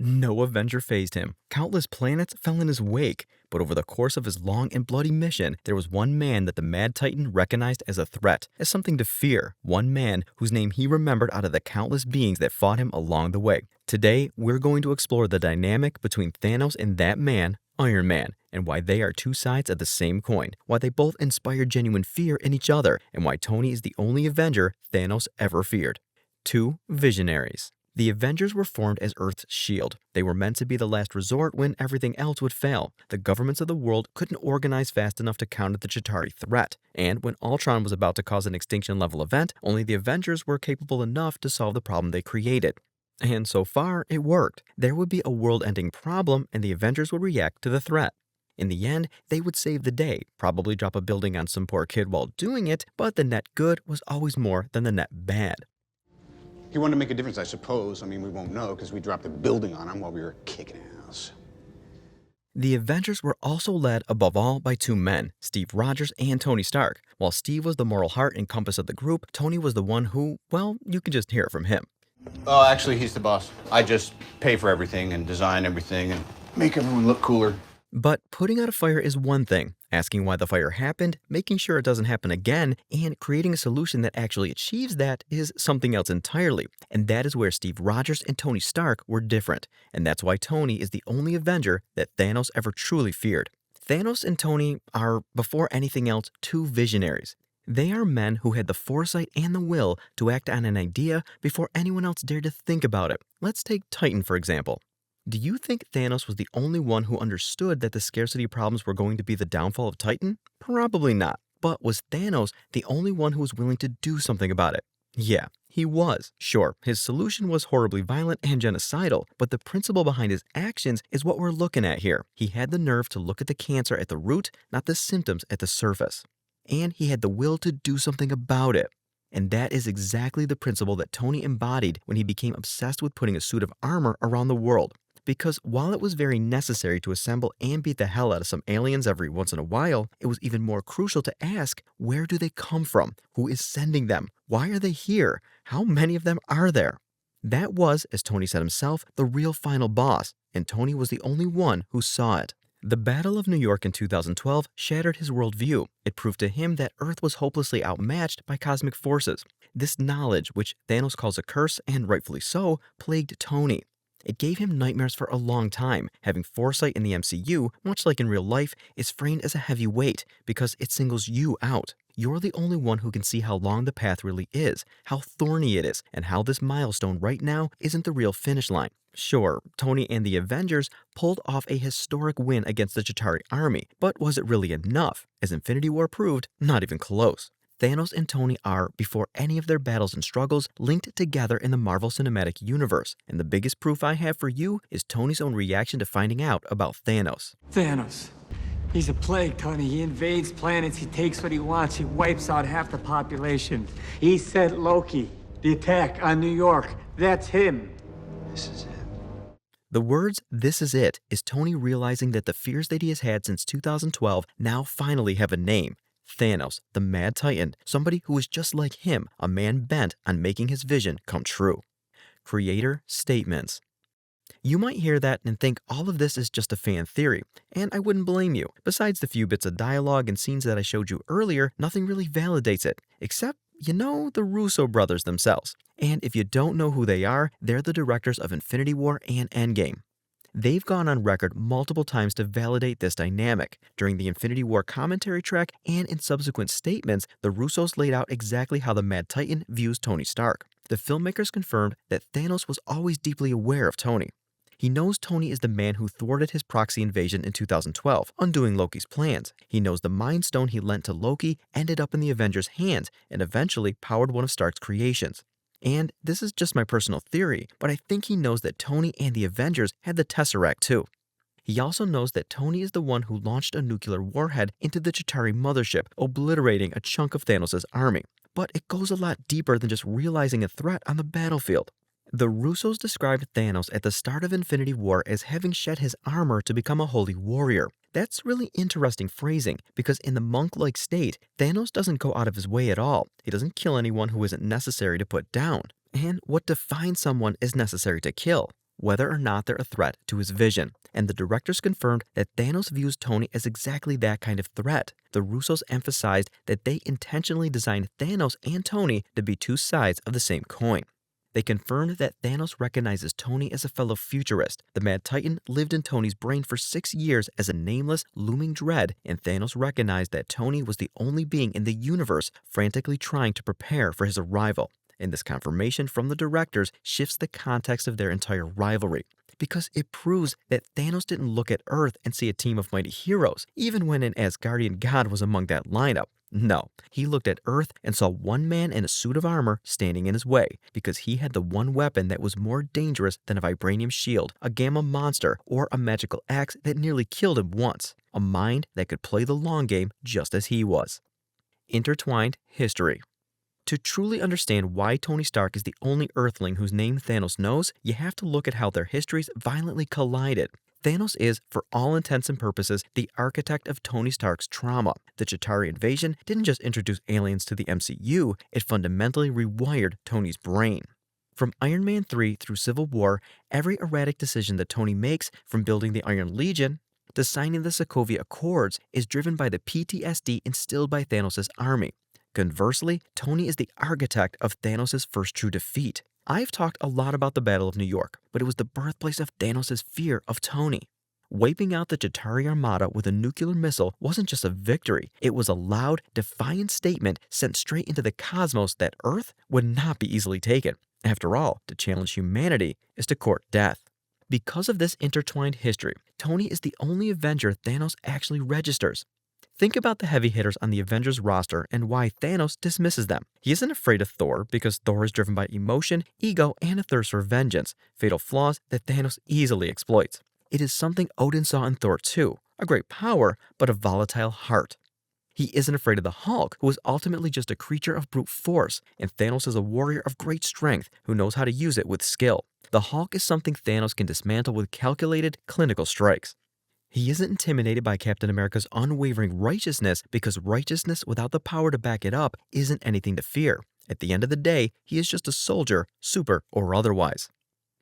No Avenger fazed him. Countless planets fell in his wake. But over the course of his long and bloody mission, there was one man that the Mad Titan recognized as a threat, as something to fear. One man whose name he remembered out of the countless beings that fought him along the way. Today, we're going to explore the dynamic between Thanos and that man, Iron Man, and why they are two sides of the same coin, why they both inspire genuine fear in each other, and why Tony is the only Avenger Thanos ever feared. 2. Visionaries. The Avengers were formed as Earth's shield. They were meant to be the last resort when everything else would fail. The governments of the world couldn't organize fast enough to counter the Chitauri threat. And when Ultron was about to cause an extinction-level event, only the Avengers were capable enough to solve the problem they created. And so far, it worked. There would be a world-ending problem, and the Avengers would react to the threat. In the end, they would save the day, probably drop a building on some poor kid while doing it, but the net good was always more than the net bad. He wanted to make a difference, I suppose. I mean, we won't know because we dropped a building on him while we were kicking ass. The Avengers were also led, above all, by two men, Steve Rogers and Tony Stark. While Steve was the moral heart and compass of the group, Tony was the one who, well, you can just hear it from him. Oh, actually, he's the boss. I just pay for everything and design everything and make everyone look cooler. But putting out a fire is one thing. Asking why the fire happened, making sure it doesn't happen again, and creating a solution that actually achieves that is something else entirely. And that is where Steve Rogers and Tony Stark were different. And that's why Tony is the only Avenger that Thanos ever truly feared. Thanos and Tony are, before anything else, two visionaries. They are men who had the foresight and the will to act on an idea before anyone else dared to think about it. Let's take Titan, for example. Do you think Thanos was the only one who understood that the scarcity problems were going to be the downfall of Titan? Probably not. But was Thanos the only one who was willing to do something about it? Yeah, he was. Sure, his solution was horribly violent and genocidal, but the principle behind his actions is what we're looking at here. He had the nerve to look at the cancer at the root, not the symptoms at the surface. And he had the will to do something about it. And that is exactly the principle that Tony embodied when he became obsessed with putting a suit of armor around the world. Because while it was very necessary to assemble and beat the hell out of some aliens every once in a while, it was even more crucial to ask, where do they come from? Who is sending them? Why are they here? How many of them are there? That was, as Tony said himself, the real final boss, and Tony was the only one who saw it. The Battle of New York in 2012 shattered his worldview. It proved to him that Earth was hopelessly outmatched by cosmic forces. This knowledge, which Thanos calls a curse, and rightfully so, plagued Tony. It gave him nightmares for a long time. Having foresight in the MCU, much like in real life, is framed as a heavy weight because it singles you out. You're the only one who can see how long the path really is, how thorny it is, and how this milestone right now isn't the real finish line. Sure, Tony and the Avengers pulled off a historic win against the Chitauri army, but was it really enough? As Infinity War proved, not even close. Thanos and Tony are, before any of their battles and struggles, linked together in the Marvel Cinematic Universe. And the biggest proof I have for you is Tony's own reaction to finding out about Thanos. Thanos. He's a plague, Tony. He invades planets, he takes what he wants, he wipes out half the population. He sent Loki. The attack on New York. That's him. This is it. The words, "this is it," is Tony realizing that the fears that he has had since 2012 now finally have a name. Thanos, the Mad Titan, somebody who is just like him, a man bent on making his vision come true. Creator statements. You might hear that and think all of this is just a fan theory, and I wouldn't blame you. Besides the few bits of dialogue and scenes that I showed you earlier, nothing really validates it, except, the Russo brothers themselves. And if you don't know who they are, they're the directors of Infinity War and Endgame. They've gone on record multiple times to validate this dynamic. During the Infinity War commentary track and in subsequent statements, the Russos laid out exactly how the Mad Titan views Tony Stark. The filmmakers confirmed that Thanos was always deeply aware of Tony. He knows Tony is the man who thwarted his proxy invasion in 2012, undoing Loki's plans. He knows the Mind Stone he lent to Loki ended up in the Avengers' hands and eventually powered one of Stark's creations. And this is just my personal theory, but I think he knows that Tony and the Avengers had the Tesseract too. He also knows that Tony is the one who launched a nuclear warhead into the Chitauri mothership, obliterating a chunk of Thanos' army. But it goes a lot deeper than just realizing a threat on the battlefield. The Russos described Thanos at the start of Infinity War as having shed his armor to become a holy warrior. That's really interesting phrasing, because in the monk-like state, Thanos doesn't go out of his way at all. He doesn't kill anyone who isn't necessary to put down. And what defines someone is necessary to kill. whether or not they're a threat to his vision. And the directors confirmed that Thanos views Tony as exactly that kind of threat. The Russos emphasized that they intentionally designed Thanos and Tony to be two sides of the same coin. They confirmed that Thanos recognizes Tony as a fellow futurist. The Mad Titan lived in Tony's brain for 6 years as a nameless, looming dread, and Thanos recognized that Tony was the only being in the universe frantically trying to prepare for his arrival. And this confirmation from the directors shifts the context of their entire rivalry, because it proves that Thanos didn't look at Earth and see a team of mighty heroes, even when an Asgardian god was among that lineup. No, he looked at Earth and saw one man in a suit of armor standing in his way, because he had the one weapon that was more dangerous than a vibranium shield, a gamma monster, or a magical axe that nearly killed him once. A mind that could play the long game just as he was. Intertwined history. To truly understand why Tony Stark is the only Earthling whose name Thanos knows, you have to look at how their histories violently collided. Thanos is, for all intents and purposes, the architect of Tony Stark's trauma. The Chitauri invasion didn't just introduce aliens to the MCU, it fundamentally rewired Tony's brain. From Iron Man 3 through Civil War, every erratic decision that Tony makes, from building the Iron Legion to signing the Sokovia Accords, is driven by the PTSD instilled by Thanos' army. Conversely, Tony is the architect of Thanos' first true defeat. I've talked a lot about the Battle of New York, but it was the birthplace of Thanos' fear of Tony. Wiping out the Chitauri Armada with a nuclear missile wasn't just a victory, it was a loud, defiant statement sent straight into the cosmos that Earth would not be easily taken. After all, to challenge humanity is to court death. Because of this intertwined history, Tony is the only Avenger Thanos actually registers. Think about the heavy hitters on the Avengers roster and why Thanos dismisses them. He isn't afraid of Thor because Thor is driven by emotion, ego, and a thirst for vengeance, fatal flaws that Thanos easily exploits. It is something Odin saw in Thor too, a great power, but a volatile heart. He isn't afraid of the Hulk, who is ultimately just a creature of brute force, and Thanos is a warrior of great strength who knows how to use it with skill. The Hulk is something Thanos can dismantle with calculated, clinical strikes. He isn't intimidated by Captain America's unwavering righteousness because righteousness without the power to back it up isn't anything to fear. At the end of the day, he is just a soldier, super or otherwise.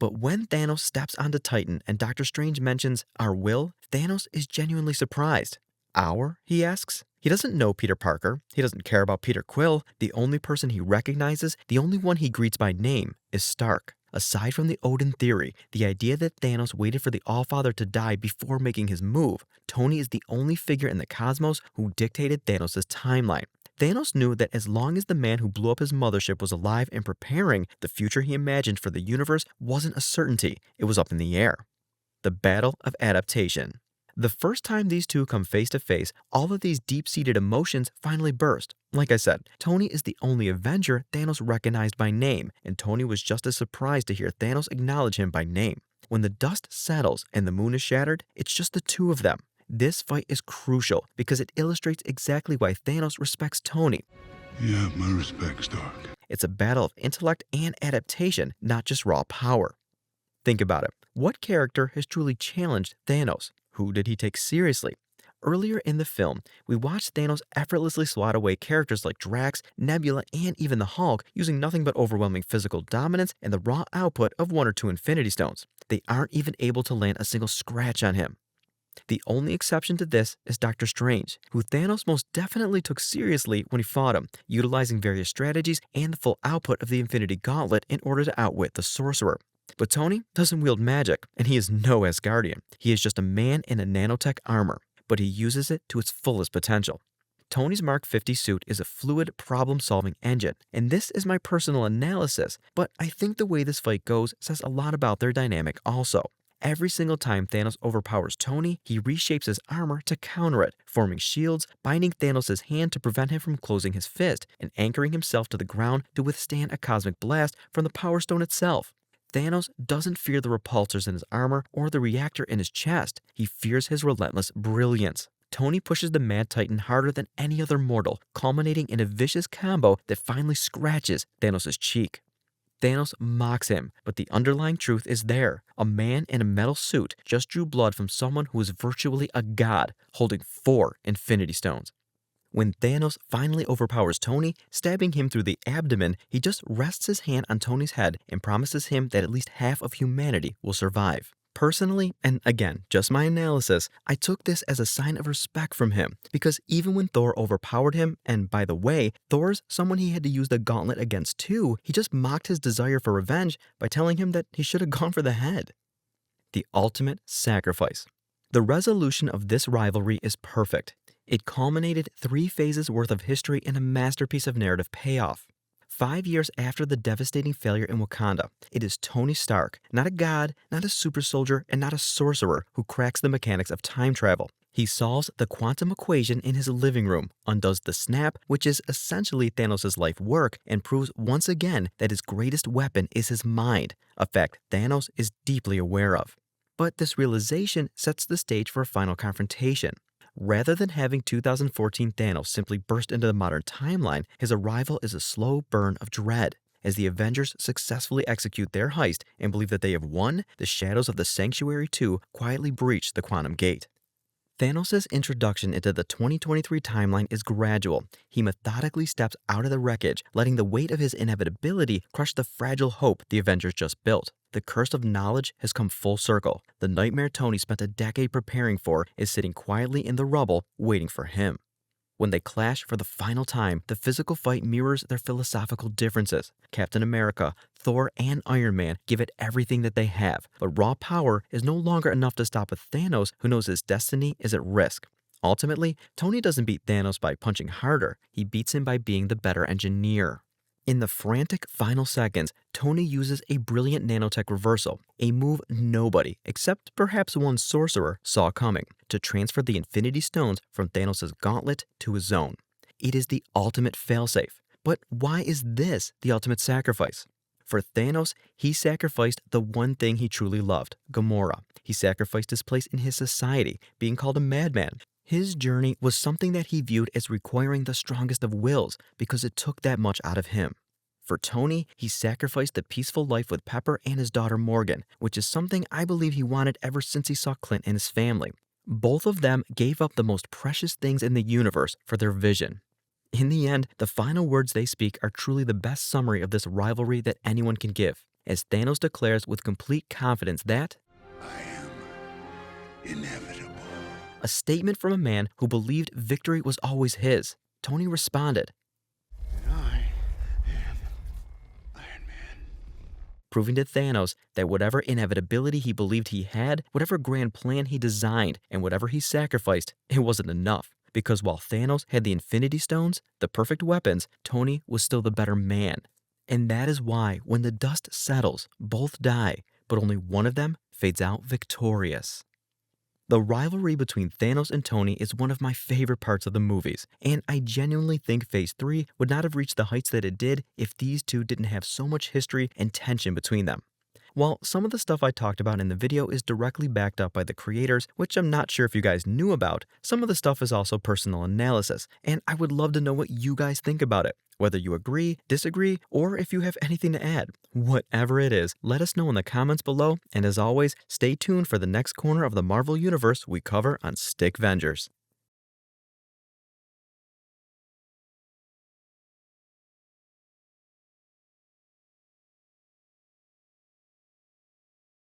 But when Thanos steps onto Titan and Doctor Strange mentions our will, Thanos is genuinely surprised. Our? He asks. He doesn't know Peter Parker. He doesn't care about Peter Quill. The only person he recognizes, the only one he greets by name, is Stark. Aside from the Odin theory, the idea that Thanos waited for the Allfather to die before making his move, Tony is the only figure in the cosmos who dictated Thanos' timeline. Thanos knew that as long as the man who blew up his mothership was alive and preparing, the future he imagined for the universe wasn't a certainty, it was up in the air. The Battle of Adaptation. The first time these two come face to face, all of these deep-seated emotions finally burst. Like I said, Tony is the only Avenger Thanos recognized by name, and Tony was just as surprised to hear Thanos acknowledge him by name. When the dust settles and the moon is shattered, it's just the two of them. This fight is crucial because it illustrates exactly why Thanos respects Tony. You have my respect, Stark. It's a battle of intellect and adaptation, not just raw power. Think about it. What character has truly challenged Thanos? Who did he take seriously? Earlier in the film, we watched Thanos effortlessly swat away characters like Drax, Nebula, and even the Hulk using nothing but overwhelming physical dominance and the raw output of 1 or 2 Infinity Stones. They aren't even able to land a single scratch on him. The only exception to this is Doctor Strange, who Thanos most definitely took seriously when he fought him, utilizing various strategies and the full output of the Infinity Gauntlet in order to outwit the sorcerer. But Tony doesn't wield magic, and he is no Asgardian. He is just a man in a nanotech armor, but he uses it to its fullest potential. Tony's Mark 50 suit is a fluid problem-solving engine, and this is my personal analysis, but I think the way this fight goes says a lot about their dynamic also. Every single time Thanos overpowers Tony, he reshapes his armor to counter it, forming shields, binding Thanos' hand to prevent him from closing his fist, and anchoring himself to the ground to withstand a cosmic blast from the Power Stone itself. Thanos doesn't fear the repulsors in his armor or the reactor in his chest. He fears his relentless brilliance. Tony pushes the Mad Titan harder than any other mortal, culminating in a vicious combo that finally scratches Thanos' cheek. Thanos mocks him, but the underlying truth is there. A man in a metal suit just drew blood from someone who is virtually a god, holding 4 Infinity Stones. When Thanos finally overpowers Tony, stabbing him through the abdomen, he just rests his hand on Tony's head and promises him that at least half of humanity will survive. Personally, and again, just my analysis, I took this as a sign of respect from him, because even when Thor overpowered him, and by the way, Thor's someone he had to use the gauntlet against too, he just mocked his desire for revenge by telling him that he should have gone for the head. The ultimate sacrifice. The resolution of this rivalry is perfect. It culminated 3 phases worth of history in a masterpiece of narrative payoff. 5 years after the devastating failure in Wakanda, it is Tony Stark, not a god, not a super soldier, and not a sorcerer, who cracks the mechanics of time travel. He solves the quantum equation in his living room, undoes the snap, which is essentially Thanos' life work, and proves once again that his greatest weapon is his mind, a fact Thanos is deeply aware of. But this realization sets the stage for a final confrontation. Rather than having 2014 Thanos simply burst into the modern timeline, his arrival is a slow burn of dread. As the Avengers successfully execute their heist and believe that they have won, the shadows of the Sanctuary 2 quietly breach the quantum gate. Thanos' introduction into the 2023 timeline is gradual. He methodically steps out of the wreckage, letting the weight of his inevitability crush the fragile hope the Avengers just built. The curse of knowledge has come full circle. The nightmare Tony spent a decade preparing for is sitting quietly in the rubble, waiting for him. When they clash for the final time, the physical fight mirrors their philosophical differences. Captain America, Thor, and Iron Man give it everything that they have, but raw power is no longer enough to stop a Thanos who knows his destiny is at risk. Ultimately, Tony doesn't beat Thanos by punching harder, he beats him by being the better engineer. In the frantic final seconds, Tony uses a brilliant nanotech reversal, a move nobody, except perhaps one sorcerer, saw coming, to transfer the Infinity Stones from Thanos' gauntlet to his own. It is the ultimate failsafe. But why is this the ultimate sacrifice? For Thanos, he sacrificed the one thing he truly loved, Gamora. He sacrificed his place in his society, being called a madman. His journey was something that he viewed as requiring the strongest of wills because it took that much out of him. For Tony, he sacrificed the peaceful life with Pepper and his daughter Morgan, which is something I believe he wanted ever since he saw Clint and his family. Both of them gave up the most precious things in the universe for their vision. In the end, the final words they speak are truly the best summary of this rivalry that anyone can give, as Thanos declares with complete confidence that I am inevitable. a statement from a man who believed victory was always his. Tony responded, And I am Iron Man. proving to Thanos that whatever inevitability he believed he had, whatever grand plan he designed, and whatever he sacrificed, it wasn't enough. Because while Thanos had the Infinity Stones, the perfect weapons, Tony was still the better man. And that is why, when the dust settles, both die, but only one of them fades out victorious. The rivalry between Thanos and Tony is one of my favorite parts of the movies, and I genuinely think Phase 3 would not have reached the heights that it did if these two didn't have so much history and tension between them. While some of the stuff I talked about in the video is directly backed up by the creators, which I'm not sure if you guys knew about, some of the stuff is also personal analysis, and I would love to know what you guys think about it. Whether you agree, disagree, or if you have anything to add. Whatever it is, let us know in the comments below, and as always, stay tuned for the next corner of the Marvel Universe we cover on Stickvengers.